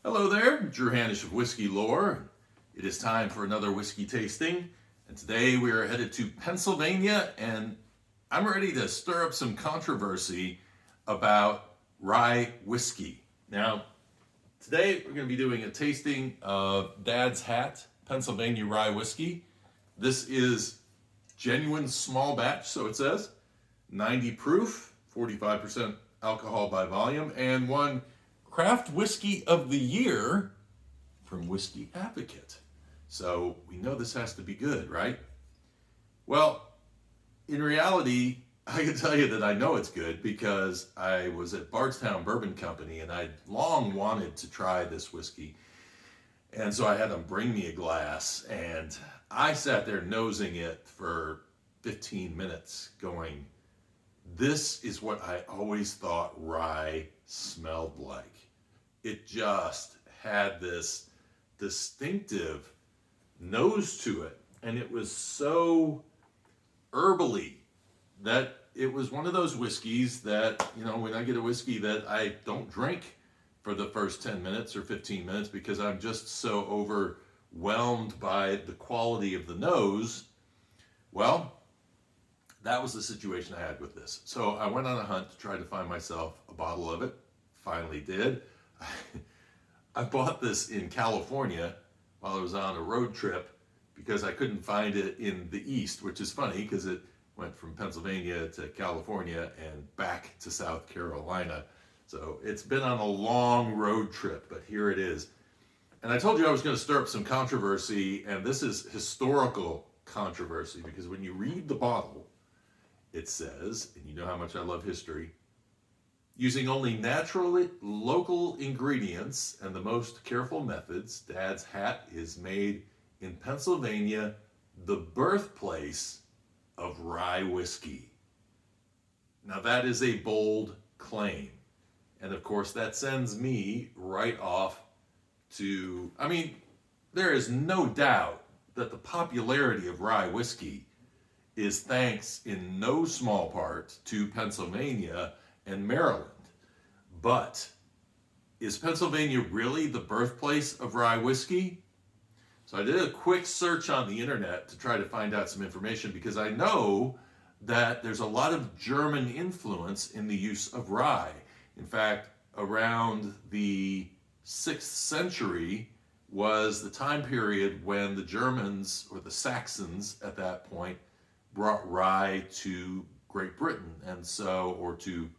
Hello there, Drew Hanish of Whiskey Lore. It is time for another whiskey tasting, and today we are headed to Pennsylvania, and I'm ready to stir up some controversy about rye whiskey. Now, today we're going to be doing a tasting of Dad's Hat Pennsylvania rye whiskey. This is genuine small batch, so it says, 90 proof, 45% alcohol by volume, and won Craft Whiskey of the Year from Whiskey Advocate. So we know this has to be good, right? Well, in reality, I can tell you that I know it's good because I was at Bardstown Bourbon Company and I'd long wanted to try this whiskey. And so I had them bring me a glass and I sat there nosing it for 15 minutes going, this is what I always thought rye smelled like. It just had this distinctive nose to it, and it was so herbally that it was one of those whiskeys that, you know, when I get a whiskey that I don't drink for the first 10 minutes or 15 minutes because I'm just so overwhelmed by the quality of the nose. Well, that was the situation I had with this. So I went on a hunt to try to find myself a bottle of it. Finally did. I bought this in California while I was on a road trip because I couldn't find it in the East, which is funny because it went from Pennsylvania to California and back to South Carolina. So it's been on a long road trip, but here it is. And I told you I was going to stir up some controversy, and this is historical controversy because when you read the bottle, it says, and you know how much I love history, using only naturally local ingredients and the most careful methods, Dad's Hat is made in Pennsylvania, the birthplace of rye whiskey. Now that is a bold claim. And of course that sends me right off to, there is no doubt that the popularity of rye whiskey is thanks in no small part to Pennsylvania and Maryland. But is Pennsylvania really the birthplace of rye whiskey? So I did a quick search on the internet to try to find out some information because I know that there's a lot of German influence in the use of rye. In fact, around the 6th century was the time period when the Germans, or the Saxons at that point, brought rye to Great Britain, and so, or to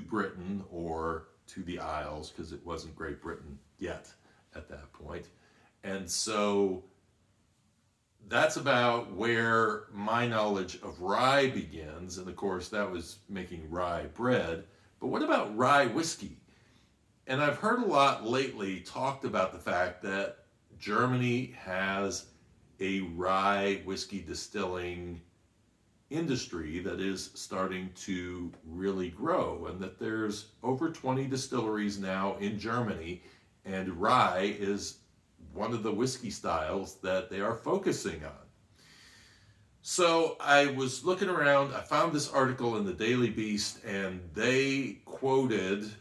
Britain or to the Isles, because it wasn't Great Britain yet at that point. And so that's about where my knowledge of rye begins, and of course that was making rye bread. But what about rye whiskey? And I've heard a lot lately talked about the fact that Germany has a rye whiskey distilling industry that is starting to really grow, and that there's over 20 distilleries now in Germany, and rye is one of the whiskey styles that they are focusing on. So I was looking around, I found this article in the Daily Beast, and they quoted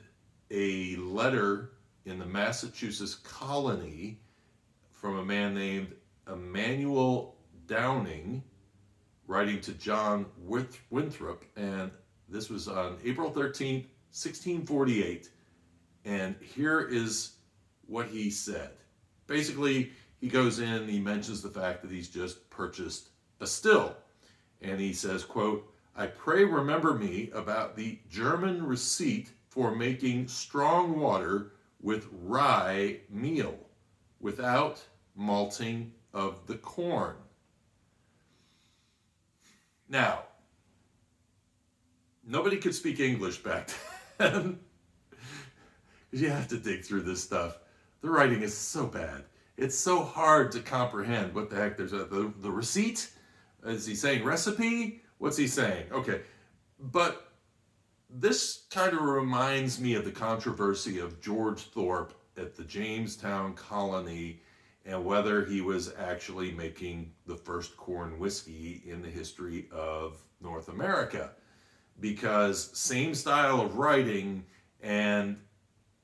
a letter in the Massachusetts colony from a man named Emmanuel Downing, writing to John Winthrop, and this was on April 13th, 1648, and here is what he said. Basically, he goes in, he mentions the fact that he's just purchased a still, and he says, quote, "I pray remember me about the German receipt for making strong water with rye meal, without malting of the corn." Now, nobody could speak English back then. You have to dig through this stuff. The writing is so bad. It's so hard to comprehend what the heck there's the receipt. Is he saying recipe? What's he saying? Okay, but this kind of reminds me of the controversy of George Thorpe at the Jamestown colony and whether he was actually making the first corn whiskey in the history of North America. Because same style of writing, and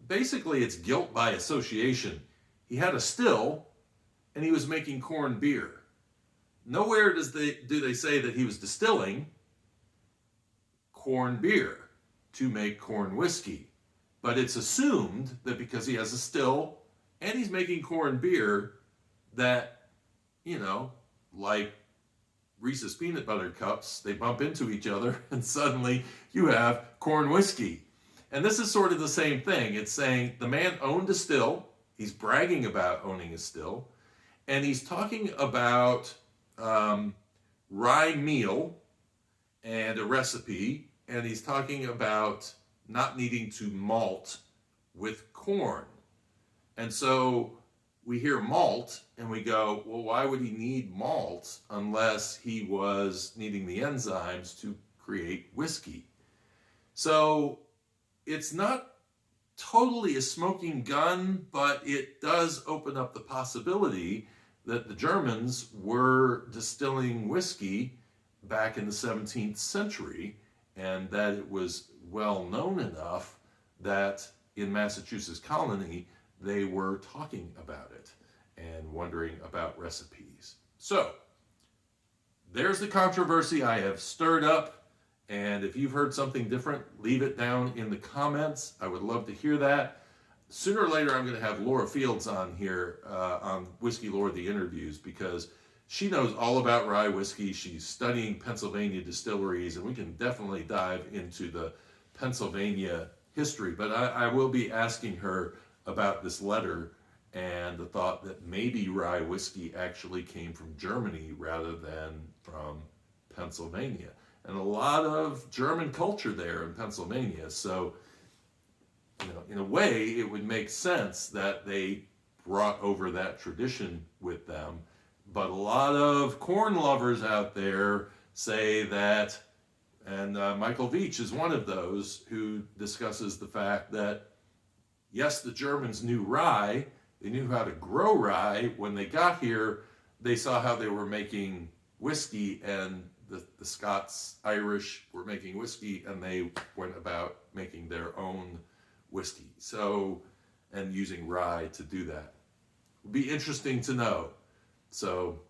basically it's guilt by association. He had a still and he was making corn beer. Nowhere do they say that he was distilling corn beer to make corn whiskey. But it's assumed that because he has a still and he's making corn beer, that, like Reese's peanut butter cups, they bump into each other and suddenly you have corn whiskey. And this is sort of the same thing. It's saying the man owned a still. He's bragging about owning a still. And he's talking about rye meal and a recipe. And he's talking about not needing to malt with corn. And so we hear malt and we go, well, why would he need malt unless he was needing the enzymes to create whiskey? So it's not totally a smoking gun, but it does open up the possibility that the Germans were distilling whiskey back in the 17th century, and that it was well known enough that in Massachusetts colony they were talking about it and wondering about recipes. So there's the controversy I have stirred up. And if you've heard something different, leave it down in the comments. I would love to hear that. Sooner or later, I'm going to have Laura Fields on here on Whiskey Lore, the interviews, because she knows all about rye whiskey. She's studying Pennsylvania distilleries, and we can definitely dive into the Pennsylvania history. But I will be asking her about this letter and the thought that maybe rye whiskey actually came from Germany rather than from Pennsylvania. And a lot of German culture there in Pennsylvania. So, in a way, it would make sense that they brought over that tradition with them. But a lot of corn lovers out there say that, and Michael Veach is one of those who discusses the fact that, yes, the Germans knew rye. They knew how to grow rye. When they got here, they saw how they were making whiskey, and the Scots, Irish were making whiskey, and they went about making their own whiskey. So, and using rye to do that. Would be interesting to know. So,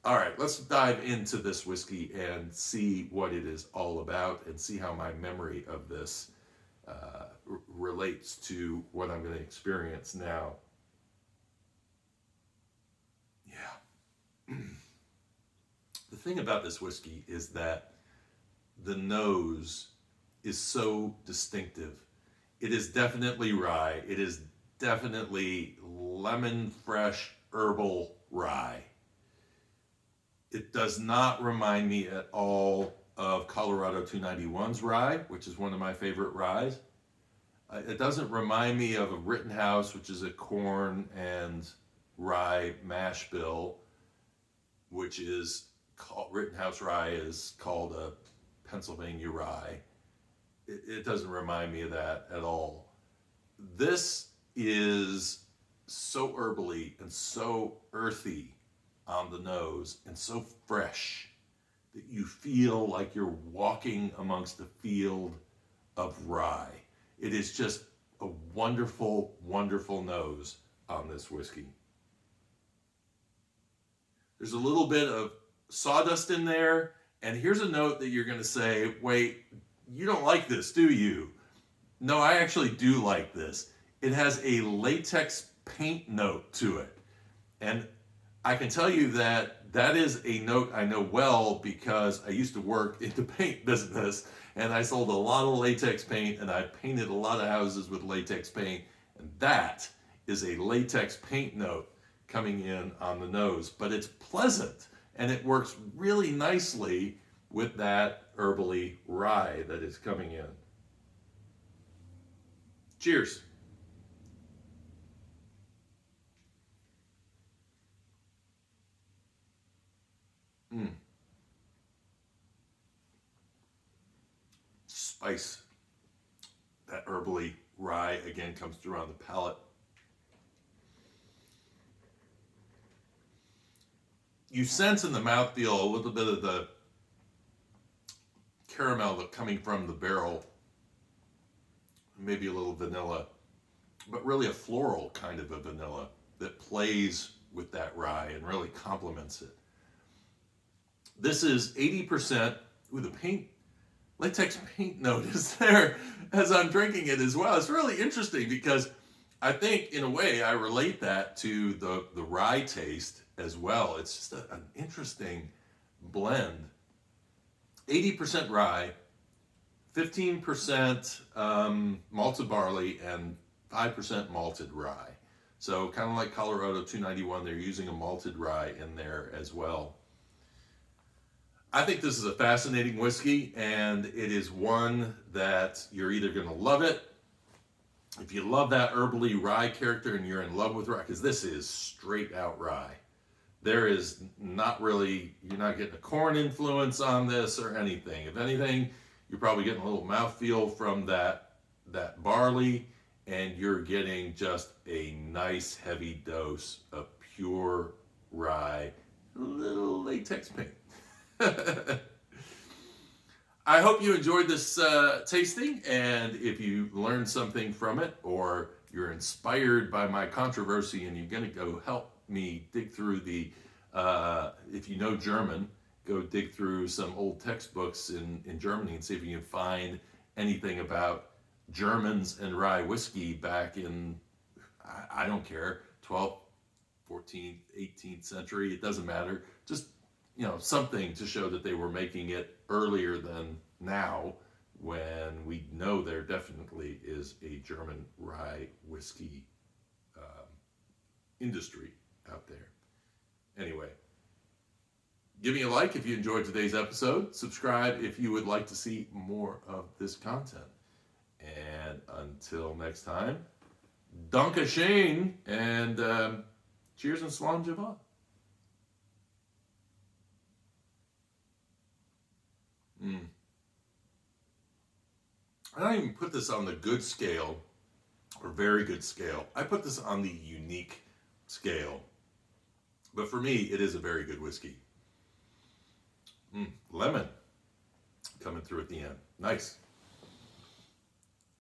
all right, let's dive into this whiskey and see what it is all about and see how my memory of this relates to what I'm going to experience now. Yeah. The thing about this whiskey is that the nose is so distinctive. It is definitely rye. It is definitely lemon fresh herbal rye. It does not remind me at all of Colorado 291's rye, which is one of my favorite ryes. It doesn't remind me of a Rittenhouse, which is a corn and rye mash bill, which is called Rittenhouse rye is called a Pennsylvania rye. It doesn't remind me of that at all. This is so herbally and so earthy on the nose and so fresh that you feel like you're walking amongst a field of rye. It is just a wonderful, wonderful nose on this whiskey. There's a little bit of sawdust in there, and here's a note that you're going to say, wait, you don't like this, do you? No, I actually do like this. It has a latex paint note to it. And I can tell you that that is a note I know well because I used to work in the paint business and I sold a lot of latex paint and I painted a lot of houses with latex paint. And that is a latex paint note coming in on the nose. But it's pleasant and it works really nicely with that herbally rye that is coming in. Cheers. Spice. That herbally rye again comes through on the palate. You sense in the mouthfeel a little bit of the caramel coming from the barrel, maybe a little vanilla. but really a floral kind of a vanilla that plays with that rye and really complements it. This is 80%. Ooh, the paint, latex paint note is there as I'm drinking it as well. It's really interesting because I think, in a way, I relate that to the rye taste as well. It's just an interesting blend. 80% rye, 15% malted barley, and 5% malted rye. So kind of like Colorado 291, they're using a malted rye in there as well. I think this is a fascinating whiskey, and it is one that you're either going to love it. If you love that herbally rye character and you're in love with rye, because this is straight out rye. There is not really, you're not getting a corn influence on this or anything. If anything, you're probably getting a little mouthfeel from that barley, and you're getting just a nice heavy dose of pure rye, a little latex paint. I hope you enjoyed this tasting, and if you learned something from it, or you're inspired by my controversy and you're going to go help me dig through the, if you know German, go dig through some old textbooks in Germany and see if you can find anything about Germans and rye whiskey back in, I don't care, 12th, 14th, 18th century, it doesn't matter. Just, something to show that they were making it earlier than now, when we know there definitely is a German rye whiskey industry out there. Anyway, give me a like if you enjoyed today's episode. Subscribe if you would like to see more of this content. And until next time, Danke schön, and cheers and Slan Java. I don't even put this on the good scale or very good scale. I put this on the unique scale. But for me, it is a very good whiskey. Lemon coming through at the end. Nice.